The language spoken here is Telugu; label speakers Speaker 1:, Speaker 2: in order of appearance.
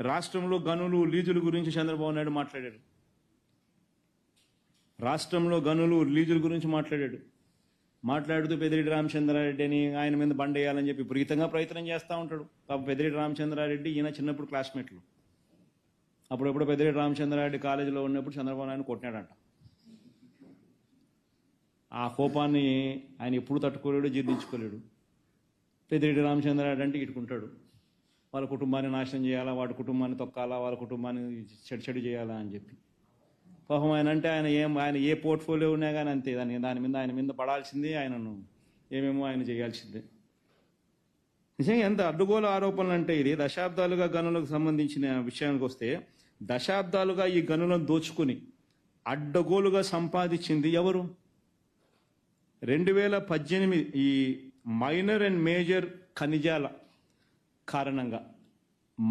Speaker 1: రాష్ట్రంలో గనులు లీజుల గురించి చంద్రబాబు నాయుడు మాట్లాడాడు. రాష్ట్రంలో గనులు లీజుల గురించి మాట్లాడుతూ పెద్దిరెడ్డి రామచంద్రారెడ్డి అని ఆయన మీద బండేయాలని చెప్పి విపరీతంగా ప్రయత్నం చేస్తూ ఉంటాడు. పాప పెద్దిరెడ్డి రామచంద్రారెడ్డి ఈయన చిన్నప్పుడు క్లాస్మేట్లు. అప్పుడెప్పుడు పెద్దిరెడ్డి రామచంద్రారెడ్డి కాలేజీలో ఉన్నప్పుడు చంద్రబాబు నాయుడు కొట్టినాడంట. ఆ కోపాన్ని ఆయన ఎప్పుడు తట్టుకోలేడు, జీర్ణించుకోలేడు. పెద్దిరెడ్డి రామచంద్రారెడ్డి అంటే ఇటుకుంటాడు, వాళ్ళ కుటుంబాన్ని నాశనం చేయాలా, వాడి కుటుంబాన్ని తొక్కాలా, వాళ్ళ కుటుంబాన్ని చెడు చేయాలా అని చెప్పి. పాపం ఆయన అంటే ఆయన ఏ పోర్ట్ఫోలియో ఉన్నా కానీ అంతే, ఆయన మీద పడాల్సిందే, ఆయనను ఏమేమో ఆయన చేయాల్సిందే. నిజంగా ఎంత అడ్డుగోలు ఆరోపణలు అంటే ఇది. దశాబ్దాలుగా గనులకు సంబంధించిన విషయానికి వస్తే, దశాబ్దాలుగా ఈ గనులను దోచుకుని అడ్డగోలుగా సంపాదించింది ఎవరు? 2018 ఈ మైనర్ అండ్ మేజర్ ఖనిజాల కారణంగా